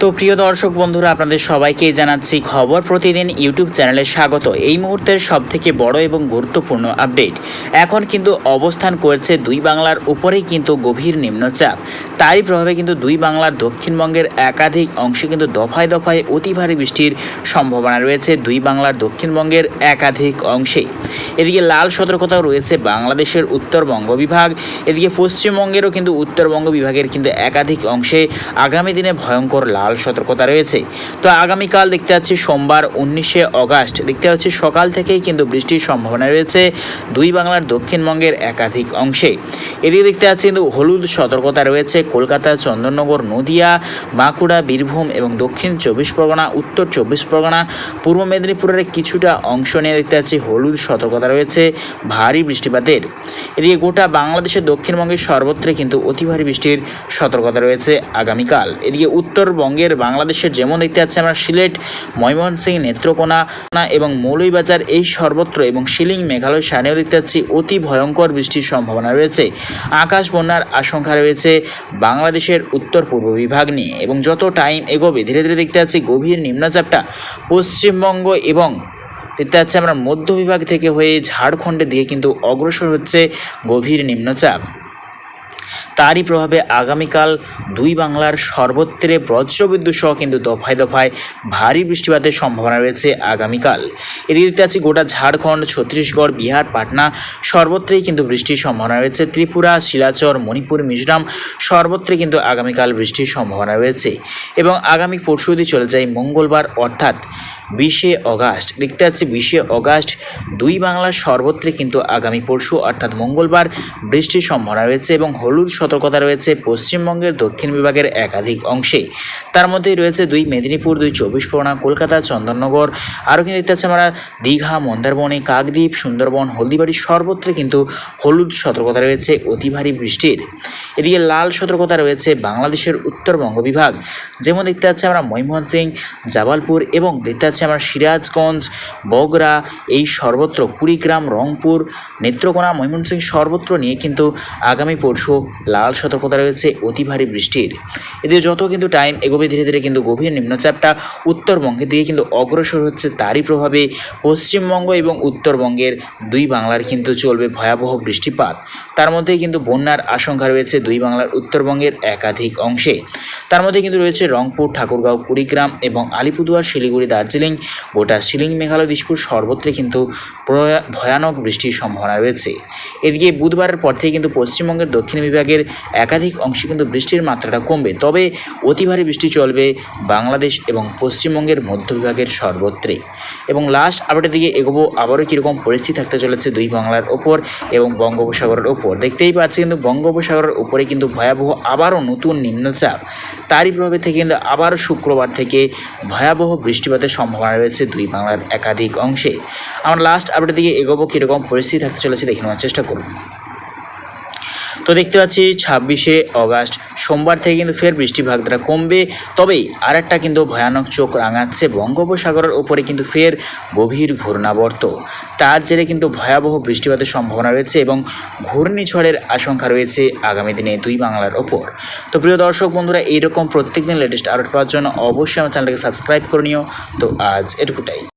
তো প্রিয় দর্শক বন্ধুরা, আপনাদের সবাইকে জানাচ্ছি খবর প্রতিদিন ইউটিউব চ্যানেলে স্বাগত। এই মুহূর্তের সবথেকে বড় এবং গুরুত্বপূর্ণ আপডেট। এখন কিন্তু অবস্থান করছে দুই বাংলার উপরেই কিন্তু গভীর নিম্নচাপ। তারই প্রভাবে কিন্তু দুই বাংলার দক্ষিণবঙ্গের একাধিক অংশে কিন্তু দফায় দফায় অতি ভারী বৃষ্টির সম্ভাবনা রয়েছে দুই বাংলার দক্ষিণবঙ্গের একাধিক অংশে। এদিকে লাল সতর্কতাও রয়েছে বাংলাদেশের উত্তরবঙ্গ বিভাগ। এদিকে পশ্চিমবঙ্গেরও কিন্তু উত্তরবঙ্গ বিভাগের কিন্তু একাধিক অংশে আগামী দিনে ভয়ঙ্কর লাল সতর্কতা রয়েছে। তো আগামীকাল দেখতে পাচ্ছি সোমবার 19শে অগাস্ট দেখতে পাচ্ছি সকাল থেকেই কিন্তু বৃষ্টির সম্ভাবনা রয়েছে দুই বাংলার দক্ষিণবঙ্গের একাধিক অংশে। এদিকে দেখতে পাচ্ছি কিন্তু হলুদ সতর্কতা রয়েছে কলকাতা, চন্দননগর, নদিয়া, বাঁকুড়া, বীরভূম এবং দক্ষিণ 24 পরগনা, উত্তর 24 পরগনা, পূর্ব মেদিনীপুরের কিছুটা অংশ নিয়ে দেখতে পাচ্ছি হলুদ সতর্কতা রয়েছে ভারী বৃষ্টিপাতের। এদিকে গোটা বাংলাদেশের দক্ষিণবঙ্গের সর্বত্রে কিন্তু অতি ভারী বৃষ্টির সতর্কতা রয়েছে আগামীকাল। এদিকে উত্তরবঙ্গের বাংলাদেশের যেমন দেখতে পাচ্ছি আমরা সিলেট, ময়মনসিংহ, নেত্রকোনা এবং মৌলভীবাজার এই সর্বত্র এবং শিলিং, মেঘালয় সানেও দেখতে পাচ্ছি অতি ভয়ঙ্কর বৃষ্টির সম্ভাবনা রয়েছে। আকাশ বন্যার আশঙ্কা রয়েছে বাংলাদেশের উত্তর পূর্ব বিভাগ নিয়ে। এবং যত টাইম এগোবে ধীরে ধীরে দেখতে পাচ্ছি গভীর নিম্নচাপটা পশ্চিমবঙ্গ এবং দেখতে পাচ্ছি আমরা মধ্য বিভাগ থেকে হয়ে ঝাড়খণ্ডের দিকে কিন্তু অগ্রসর হচ্ছে গভীর নিম্নচাপ। তারই প্রভাবে আগামীকাল দুই বাংলার সর্বত্রে বজ্রবিদ্যুৎ সহ কিন্তু দফায় দফায় ভারী বৃষ্টিপাতের সম্ভাবনা রয়েছে আগামীকাল। এদিকে দেখতে পাচ্ছি গোটা ঝাড়খণ্ড, ছত্তিশগড়, বিহার, পাটনা সর্বত্রেই কিন্তু বৃষ্টির সম্ভাবনা রয়েছে। ত্রিপুরা, শিলাচর, মণিপুর, মিজোরাম সর্বত্রে কিন্তু আগামীকাল বৃষ্টির সম্ভাবনা রয়েছে। এবং আগামী পরশু যদি চলে যায় মঙ্গলবার অর্থাৎ 20শে অগাস্ট দেখতে পাচ্ছি 20শে অগাস্ট দুই বাংলার সর্বত্রে কিন্তু আগামী পরশু অর্থাৎ মঙ্গলবার বৃষ্টির সম্ভাবনা রয়েছে এবং হলুদ সতর্কতা রয়েছে পশ্চিমবঙ্গের দক্ষিণ বিভাগের একাধিক অংশে। তার মধ্যেই রয়েছে দুই মেদিনীপুর, দুই 24 পরগনা, কলকাতা, চন্দননগর, আরও কিন্তু দেখতে পাচ্ছি আমরা দীঘা, মন্দারমণি, কাকদ্বীপ, সুন্দরবন, হলদিবাড়ি সর্বত্রে কিন্তু হলুদ সতর্কতা রয়েছে অতি ভারী বৃষ্টির। এদিকে লাল সতর্কতা রয়েছে বাংলাদেশের উত্তরবঙ্গ বিভাগ, যেমন দেখতে পাচ্ছি আমরা ময়মনসিংহ, জাবালপুর এবং দেখতে পাচ্ছি আমরা সিরাজগঞ্জ, বগুড়া এই সর্বত্র, কুড়িগ্রাম, রংপুর, নেত্রকোনা, ময়মনসিংহ সর্বত্র নিয়ে কিন্তু আগামী পরশু লাল সতর্কতা রয়েছে অতি ভারী বৃষ্টির। এদিকে যত কিন্তু টাইম এগোবে ধীরে ধীরে কিন্তু গভীর নিম্নচাপটা উত্তরবঙ্গের দিকে কিন্তু অগ্রসর হচ্ছে। তারই প্রভাবে পশ্চিমবঙ্গ এবং উত্তরবঙ্গের দুই বাংলার কিন্তু চলবে ভয়াবহ বৃষ্টিপাত। তার মধ্যেই কিন্তু বন্যার আশঙ্কা রয়েছে দুই বাংলার উত্তরবঙ্গের একাধিক অংশে। তার মধ্যে কিন্তু রয়েছে রংপুর, ঠাকুরগাঁও, কুড়িগ্রাম এবং আলিপুরদুয়ার, শিলিগুড়ি, দার্জিলিং, গোটা শিলিং, মেঘালয়, দিশপুর সর্বত্রে কিন্তু ভয়ানক বৃষ্টির সম্ভাবনা রয়েছে। এদিকে বুধবারের পর থেকে কিন্তু পশ্চিমবঙ্গের দক্ষিণ বিভাগের একাধিক অংশে কিন্তু বৃষ্টির মাত্রাটা কমবে, তবে অতি ভারী বৃষ্টি চলবে বাংলাদেশ এবং পশ্চিমবঙ্গের মধ্য বিভাগের সর্বত্রে। এবং লাস্ট আপডেটের দিকে এগোবো, আবারও কীরকম পরিস্থিতি থাকতে চলেছে দুই বাংলার ওপর এবং বঙ্গোপসাগরের ওপর। দেখতেই পাচ্ছি কিন্তু বঙ্গোপসাগরের উপরে কিন্তু ভয়াবহ আবারও নতুন নিম্নচাপ। তারই প্রভাবে থেকে কিন্তু আবারও শুক্রবার থেকে ভয়াবহ বৃষ্টিপাতের সম্ভাবনা রয়েছে দুই বাংলার একাধিক অংশে। আমরা লাস্ট আপডেটের দিকে এগোবো, কীরকম পরিস্থিতি থাকতে চলেছে দেখে নেওয়ার চেষ্টা করব। তো দেখতে পাচ্ছি 26শে অগাস্ট সোমবার থেকে কিন্তু ফের বৃষ্টিপাতটা কমবে, তবে আর একটা কিন্তু ভয়ানক চোখ রাঙাচ্ছে বঙ্গোপসাগরের ওপরে কিন্তু ফের গভীর ঘূর্ণাবর্ত। তার জেরে কিন্তু ভয়াবহ বৃষ্টিপাতের সম্ভাবনা রয়েছে এবং ঘূর্ণিঝড়ের আশঙ্কা রয়েছে আগামী দিনে দুই বাংলার ওপর। তো প্রিয় দর্শক বন্ধুরা, এইরকম প্রত্যেকদিন লেটেস্ট আপডেট পাওয়ার জন্য অবশ্যই আমার চ্যানেলটাকে সাবস্ক্রাইব করে নিও। তো আজ এটুকুটাই।